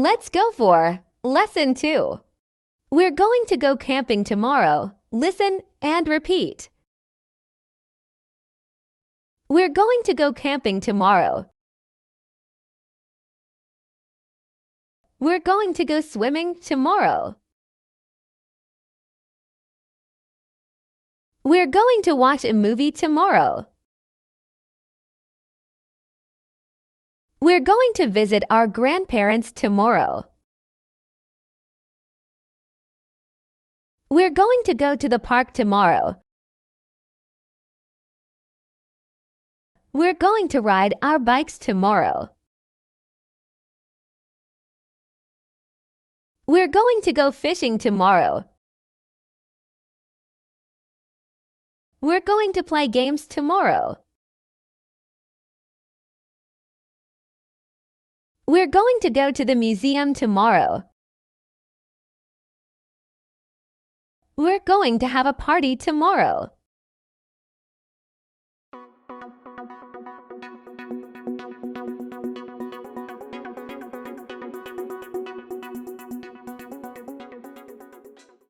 Let's go for Lesson 2. We're going to go camping tomorrow. Listen and repeat. We're going to go camping tomorrow. We're going to go swimming tomorrow. We're going to watch a movie tomorrow. We're going to visit our grandparents tomorrow. We're going to go to the park tomorrow. We're going to ride our bikes tomorrow. We're going to go fishing tomorrow. We're going to play games tomorrow. We're going to go to the museum tomorrow. We're going to have a party tomorrow.